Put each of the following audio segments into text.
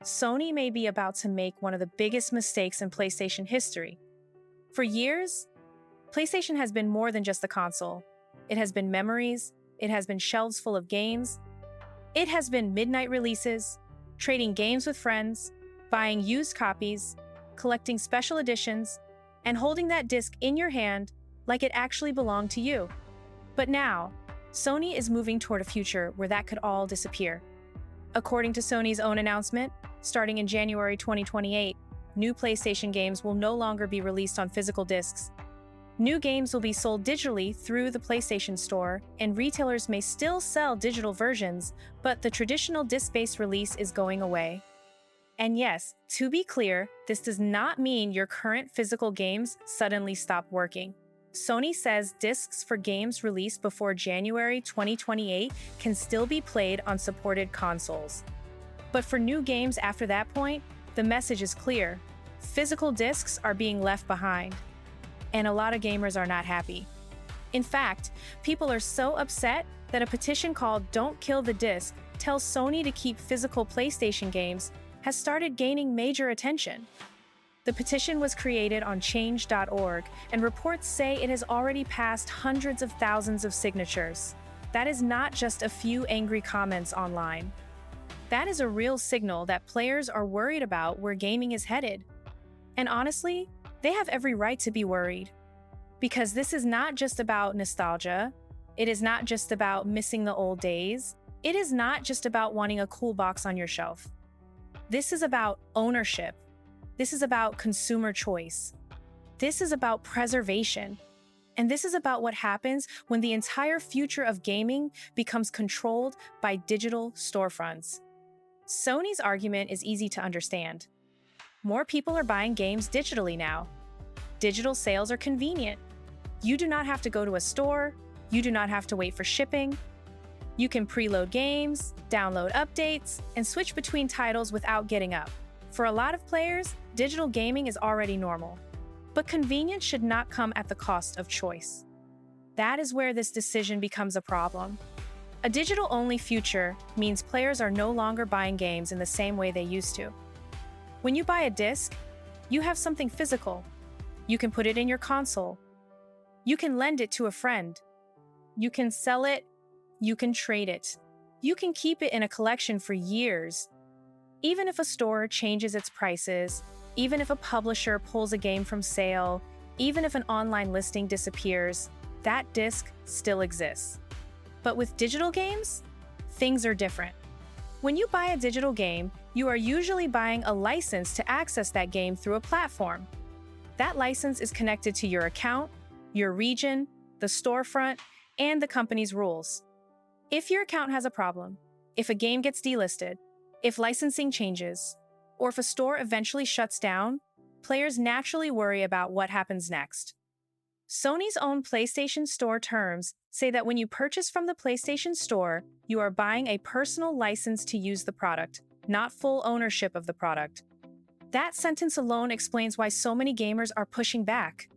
Sony may be about to make one of the biggest mistakes in PlayStation history. For years, PlayStation has been more than just a console. It has been memories, it has been shelves full of games, it has been midnight releases, trading games with friends, buying used copies, collecting special editions, and holding that disc in your hand like it actually belonged to you. But now, Sony is moving toward a future where that could all disappear. According to Sony's own announcement, starting in January 2028, new PlayStation games will no longer be released on physical discs. New games will be sold digitally through the PlayStation Store, and retailers may still sell digital versions, but the traditional disc-based release is going away. And yes, to be clear, this does not mean your current physical games suddenly stop working. Sony says discs for games released before January 2028 can still be played on supported consoles. But for new games after that point, the message is clear. Physical discs are being left behind. And a lot of gamers are not happy. In fact, people are so upset that a petition called "Don't Kill the Disc" tells Sony to keep physical PlayStation games has started gaining major attention. The petition was created on change.org, and reports say it has already passed hundreds of thousands of signatures. That is not just a few angry comments online. That is a real signal that players are worried about where gaming is headed. And honestly, they have every right to be worried. Because this is not just about nostalgia. It is not just about missing the old days. It is not just about wanting a cool box on your shelf. This is about ownership. This is about consumer choice. This is about preservation. And this is about what happens when the entire future of gaming becomes controlled by digital storefronts. Sony's argument is easy to understand. More people are buying games digitally now. Digital sales are convenient. You do not have to go to a store. You do not have to wait for shipping. You can preload games, download updates, and switch between titles without getting up. For a lot of players, digital gaming is already normal. But convenience should not come at the cost of choice. That is where this decision becomes a problem. A digital-only future means players are no longer buying games in the same way they used to. When you buy a disc, you have something physical. You can put it in your console. You can lend it to a friend. You can sell it. You can trade it. You can keep it in a collection for years. Even if a store changes its prices, even if a publisher pulls a game from sale, even if an online listing disappears, that disc still exists. But with digital games, things are different. When you buy a digital game, you are usually buying a license to access that game through a platform. That license is connected to your account, your region, the storefront, and the company's rules. If your account has a problem, if a game gets delisted, if licensing changes, or if a store eventually shuts down, players naturally worry about what happens next. Sony's own PlayStation Store terms say that when you purchase from the PlayStation Store, you are buying a personal license to use the product, not full ownership of the product. That sentence alone explains why so many gamers are pushing back.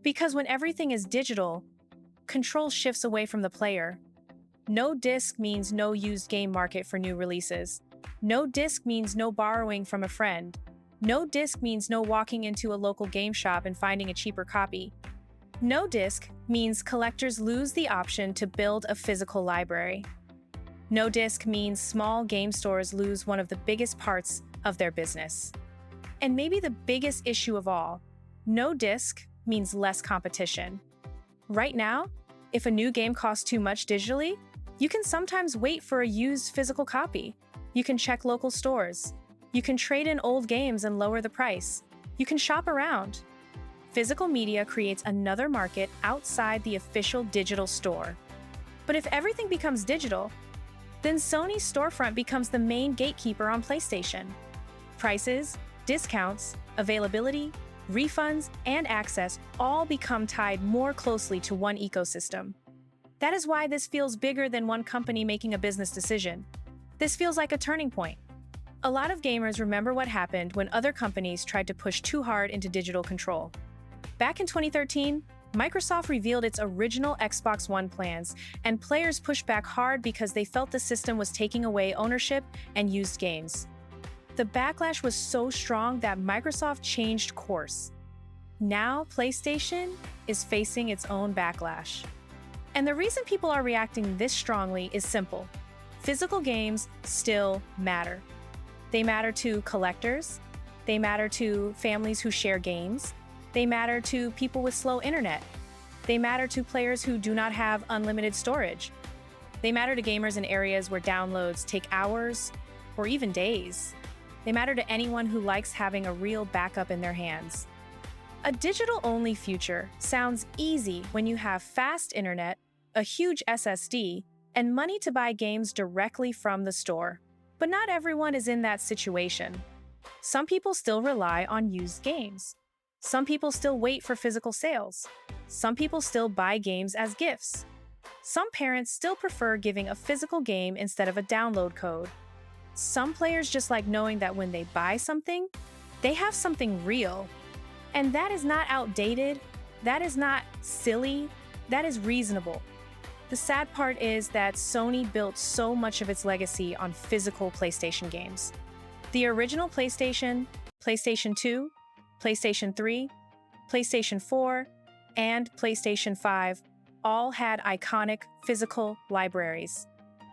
Because when everything is digital, control shifts away from the player. No disc means no used game market for new releases. No disc means no borrowing from a friend. No disc means no walking into a local game shop and finding a cheaper copy. No disc means collectors lose the option to build a physical library. No disc means small game stores lose one of the biggest parts of their business. And maybe the biggest issue of all, no disc means less competition. Right now, if a new game costs too much digitally, you can sometimes wait for a used physical copy. You can check local stores. You can trade in old games and lower the price. You can shop around. Physical media creates another market outside the official digital store. But if everything becomes digital, then Sony's storefront becomes the main gatekeeper on PlayStation. Prices, discounts, availability, refunds, and access all become tied more closely to one ecosystem. That is why this feels bigger than one company making a business decision. This feels like a turning point. A lot of gamers remember what happened when other companies tried to push too hard into digital control. Back in 2013, Microsoft revealed its original Xbox One plans, and players pushed back hard because they felt the system was taking away ownership and used games. The backlash was so strong that Microsoft changed course. Now, PlayStation is facing its own backlash. And the reason people are reacting this strongly is simple. Physical games still matter. They matter to collectors. They matter to families who share games. They matter to people with slow internet. They matter to players who do not have unlimited storage. They matter to gamers in areas where downloads take hours or even days. They matter to anyone who likes having a real backup in their hands. A digital-only future sounds easy when you have fast internet, a huge SSD, and money to buy games directly from the store. But not everyone is in that situation. Some people still rely on used games. Some people still wait for physical sales. Some people still buy games as gifts. Some parents still prefer giving a physical game instead of a download code. Some players just like knowing that when they buy something, they have something real. And that is not outdated, that is not silly, that is reasonable. The sad part is that Sony built so much of its legacy on physical PlayStation games. The original PlayStation, PlayStation 2, PlayStation 3, PlayStation 4, and PlayStation 5 all had iconic physical libraries.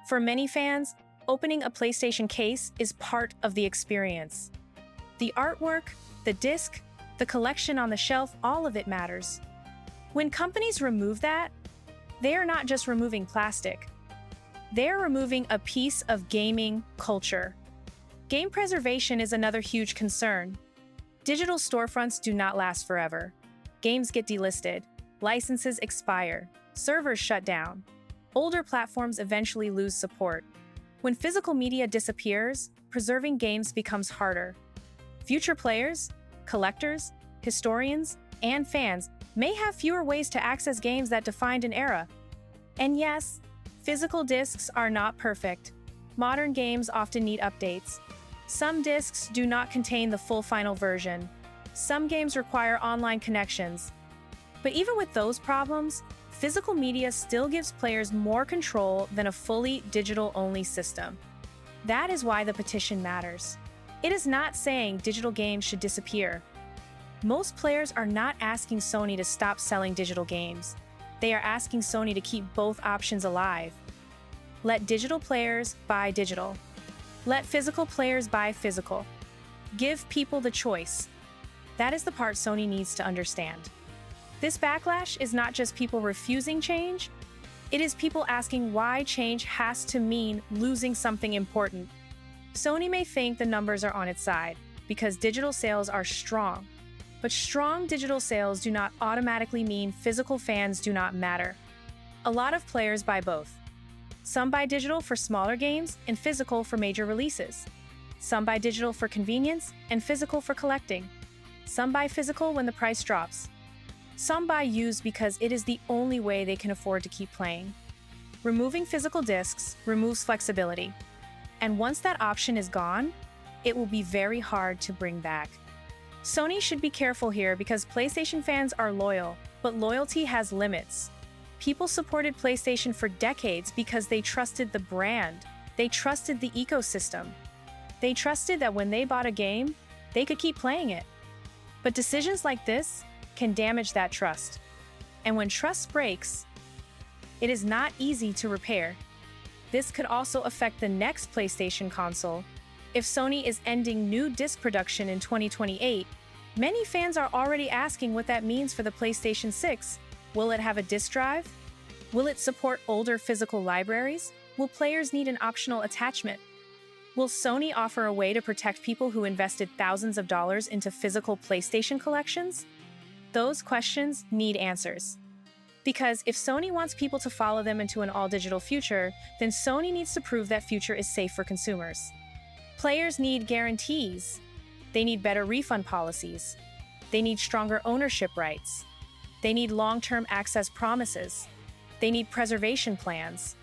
For many fans, opening a PlayStation case is part of the experience. The artwork, the disc, the collection on the shelf, all of it matters. When companies remove that, they are not just removing plastic. They are removing a piece of gaming culture. Game preservation is another huge concern. Digital storefronts do not last forever. Games get delisted, licenses expire, servers shut down. Older platforms eventually lose support. When physical media disappears, preserving games becomes harder. Future players, collectors, historians, and fans may have fewer ways to access games that defined an era. And yes, physical discs are not perfect. Modern games often need updates. Some discs do not contain the full final version. Some games require online connections. But even with those problems, physical media still gives players more control than a fully digital-only system. That is why the petition matters. It is not saying digital games should disappear. Most players are not asking Sony to stop selling digital games. They are asking Sony to keep both options alive. Let digital players buy digital. Let physical players buy physical. Give people the choice. That is the part Sony needs to understand. This backlash is not just people refusing change, it is people asking why change has to mean losing something important. Sony may think the numbers are on its side because digital sales are strong, but strong digital sales do not automatically mean physical fans do not matter. A lot of players buy both. Some buy digital for smaller games and physical for major releases. Some buy digital for convenience and physical for collecting. Some buy physical when the price drops. Some buy used because it is the only way they can afford to keep playing. Removing physical discs removes flexibility. And once that option is gone, it will be very hard to bring back. Sony should be careful here because PlayStation fans are loyal, but loyalty has limits. People supported PlayStation for decades because they trusted the brand. They trusted the ecosystem. They trusted that when they bought a game, they could keep playing it. But decisions like this can damage that trust. And when trust breaks, it is not easy to repair. This could also affect the next PlayStation console. If Sony is ending new disc production in 2028, many fans are already asking what that means for the PlayStation 6. Will it have a disc drive? Will it support older physical libraries? Will players need an optional attachment? Will Sony offer a way to protect people who invested thousands of dollars into physical PlayStation collections? Those questions need answers. Because if Sony wants people to follow them into an all-digital future, then Sony needs to prove that future is safe for consumers. Players need guarantees. They need better refund policies. They need stronger ownership rights. They need long-term access promises. They need preservation plans.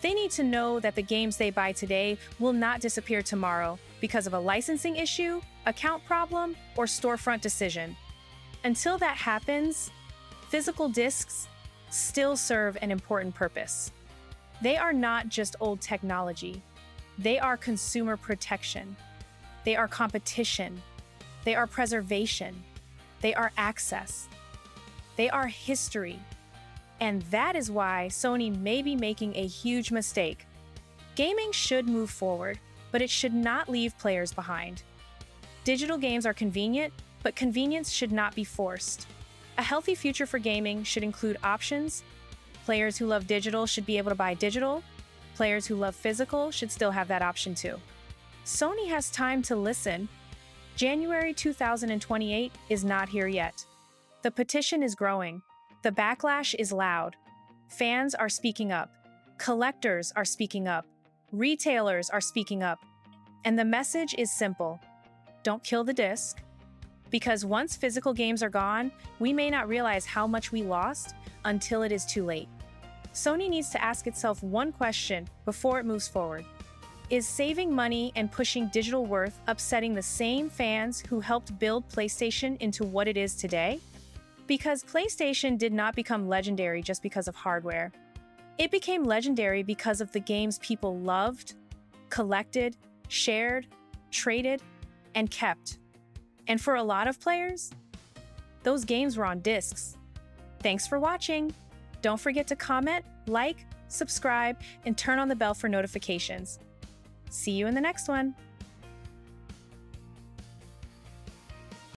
They need to know that the games they buy today will not disappear tomorrow because of a licensing issue, account problem, or storefront decision. Until that happens, physical discs still serve an important purpose. They are not just old technology. They are consumer protection. They are competition. They are preservation. They are access. They are history. And that is why Sony may be making a huge mistake. Gaming should move forward, but it should not leave players behind. Digital games are convenient, but convenience should not be forced. A healthy future for gaming should include options. Players who love digital should be able to buy digital. Players who love physical should still have that option too. Sony has time to listen. January 2028 is not here yet. The petition is growing. The backlash is loud. Fans are speaking up. Collectors are speaking up. Retailers are speaking up. And the message is simple. Don't kill the disc. Because once physical games are gone, we may not realize how much we lost until it is too late. Sony needs to ask itself one question before it moves forward. Is saving money and pushing digital worth upsetting the same fans who helped build PlayStation into what it is today? Because PlayStation did not become legendary just because of hardware. It became legendary because of the games people loved, collected, shared, traded, and kept. And for a lot of players, those games were on discs. Thanks for watching. Don't forget to comment, like, subscribe, and turn on the bell for notifications. See you in the next one.